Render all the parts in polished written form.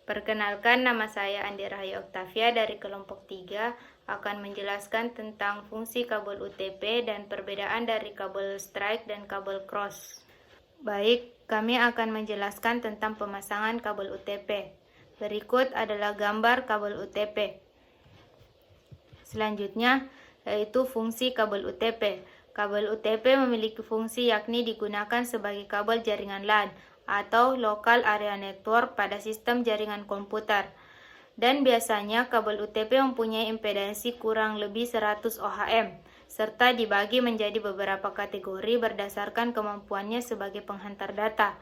Perkenalkan, nama saya Andi Rahayu Oktavia dari kelompok 3 akan menjelaskan tentang fungsi kabel UTP dan perbedaan dari kabel strike dan kabel cross. Baik, kami akan menjelaskan tentang pemasangan kabel UTP. Berikut adalah gambar kabel UTP. Selanjutnya, yaitu fungsi kabel UTP. Kabel UTP memiliki fungsi yakni digunakan sebagai kabel jaringan LAN atau Local Area Network pada sistem jaringan komputer. Dan biasanya kabel UTP mempunyai impedansi kurang lebih 100 ohm, serta dibagi menjadi beberapa kategori berdasarkan kemampuannya sebagai penghantar data.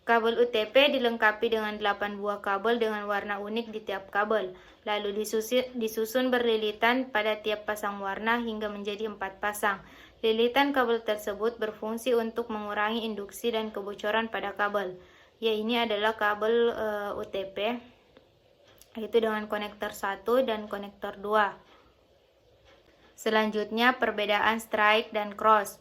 Kabel UTP dilengkapi dengan 8 buah kabel dengan warna unik di tiap kabel, lalu disusun berlilitan pada tiap pasang warna hingga menjadi 4 pasang. Lilitan kabel tersebut berfungsi untuk mengurangi induksi dan kebocoran pada kabel. Ya, ini adalah kabel UTP, yaitu dengan konektor 1 dan konektor 2. Selanjutnya, perbedaan strike dan cross.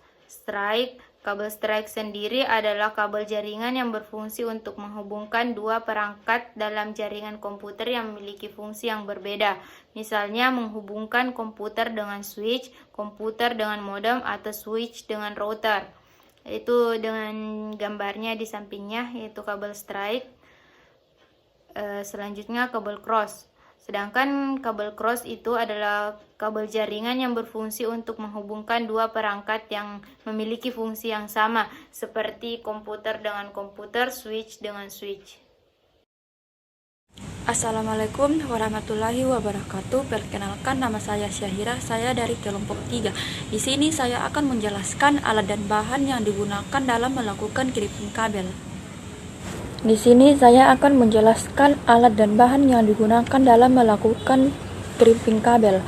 Kabel strike sendiri adalah kabel jaringan yang berfungsi untuk menghubungkan dua perangkat dalam jaringan komputer yang memiliki fungsi yang berbeda. Misalnya menghubungkan komputer dengan switch, komputer dengan modem, atau switch dengan router. Itu dengan gambarnya di sampingnya, yaitu kabel strike. Selanjutnya kabel cross. Sedangkan kabel cross itu adalah kabel jaringan yang berfungsi untuk menghubungkan dua perangkat yang memiliki fungsi yang sama, seperti komputer dengan komputer, switch dengan switch. Assalamualaikum warahmatullahi wabarakatuh. Perkenalkan, nama saya Syahira, saya dari kelompok 3. Di sini saya akan menjelaskan alat dan bahan yang digunakan dalam melakukan crimping kabel. Di sini saya akan menjelaskan alat dan bahan yang digunakan dalam melakukan crimping kabel.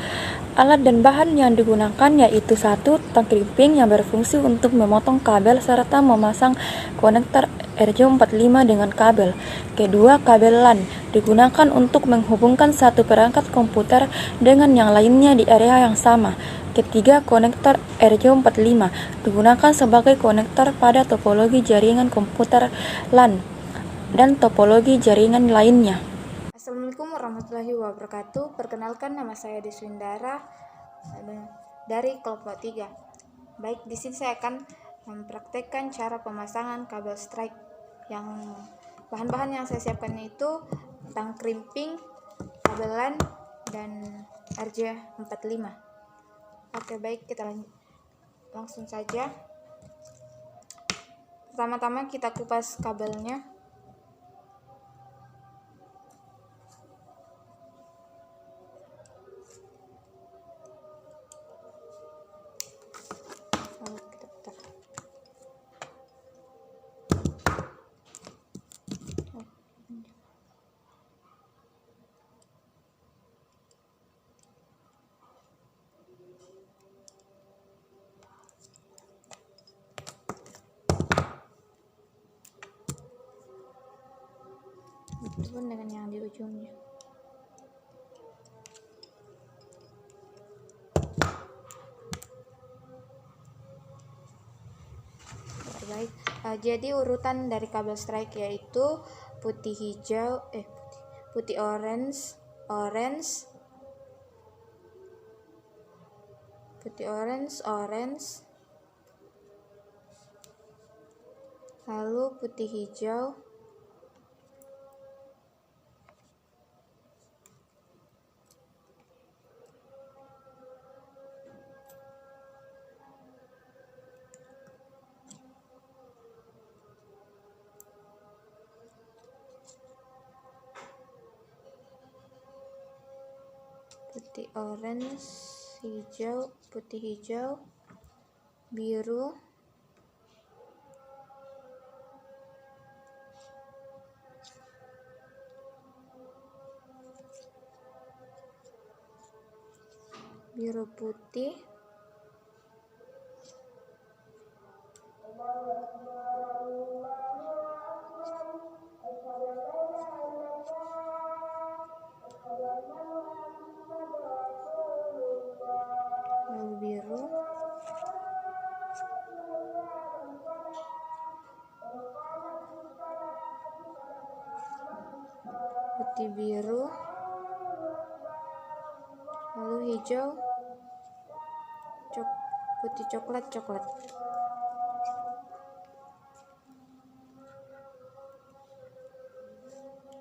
Alat dan bahan yang digunakan yaitu 1. Tang crimping yang berfungsi untuk memotong kabel serta memasang konektor RJ45 dengan kabel. Kedua, kabel LAN digunakan untuk menghubungkan satu perangkat komputer dengan yang lainnya di area yang sama. Ketiga, konektor RJ45 digunakan sebagai konektor pada topologi jaringan komputer LAN dan topologi jaringan lainnya. Assalamualaikum warahmatullahi wabarakatuh. Perkenalkan, nama saya Deswindara dari kelompok 3. Baik, di sini saya akan mempraktekkan cara pemasangan kabel strike. Yang bahan-bahan yang saya siapkan itu tang crimping, kabel LAN, dan RJ45. Oke, baik, kita langsung saja. Pertama-tama kita kupas kabelnya. Begitupun dengan yang di ujungnya. Baik, jadi urutan dari kabel strike yaitu putih hijau, putih orange, lalu putih hijau, putih orange, hijau, putih hijau, biru, biru putih, lalu biru, putih biru, lalu hijau, putih coklat.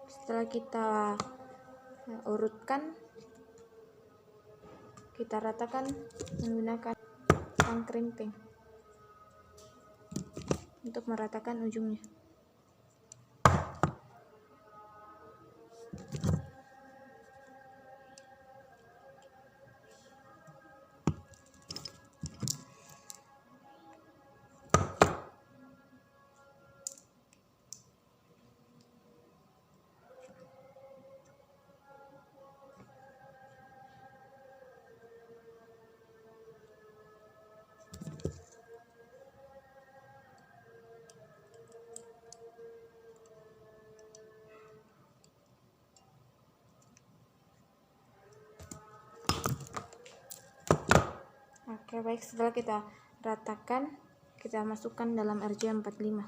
Setelah kita urutkan, kita ratakan menggunakan tang krimping untuk meratakan ujungnya. Oke, baik, setelah kita ratakan, kita masukkan dalam RJ45.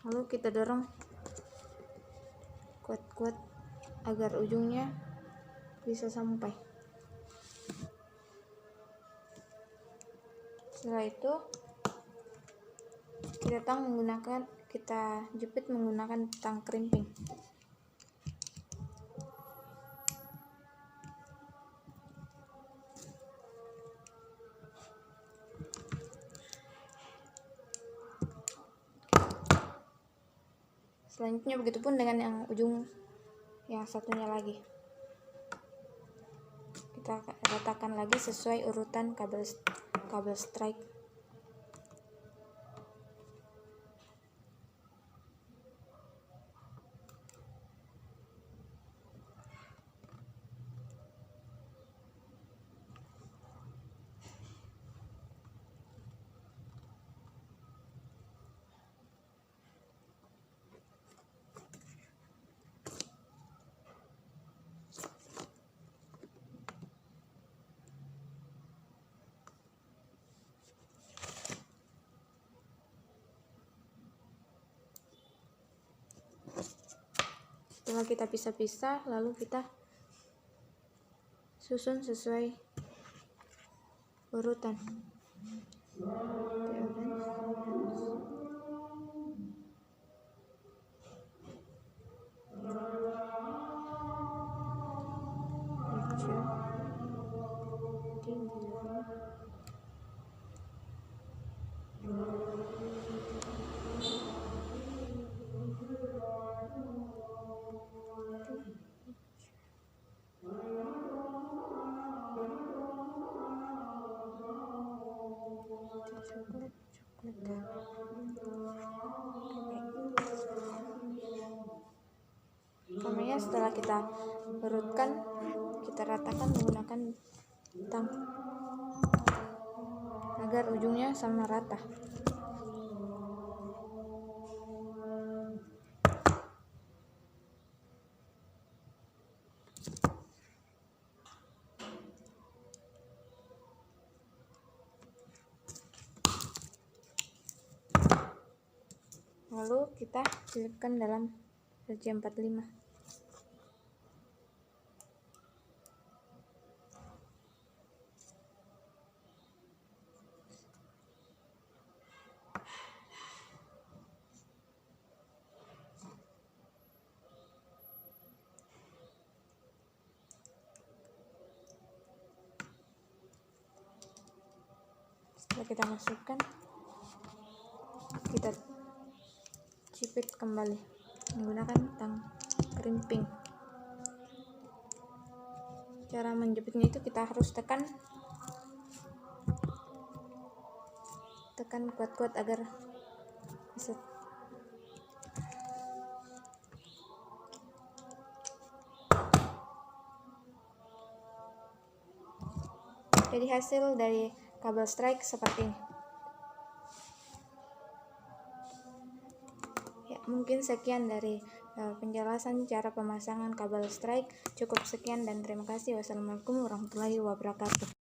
Lalu kita dorong kuat-kuat agar ujungnya bisa sampai. Setelah itu kita jepit menggunakan tang krimping. Selanjutnya begitupun dengan yang ujung yang satunya lagi. Kita ratakan lagi sesuai urutan kabel strike. Setelah kita pisah-pisah, lalu kita susun sesuai urutan. Namanya setelah kita urutkan, kita ratakan menggunakan tang agar ujungnya sama rata. Lalu kita selipkan dalam RJ45. Setelah kita masukkan, kita jepit kembali menggunakan tang krimping. Cara menjepitnya itu kita harus tekan kuat-kuat agar bisa jadi hasil dari kabel strike seperti ini. Ya, mungkin sekian dari penjelasan cara pemasangan kabel strike. Cukup sekian dan terima kasih. Wassalamualaikum warahmatullahi wabarakatuh.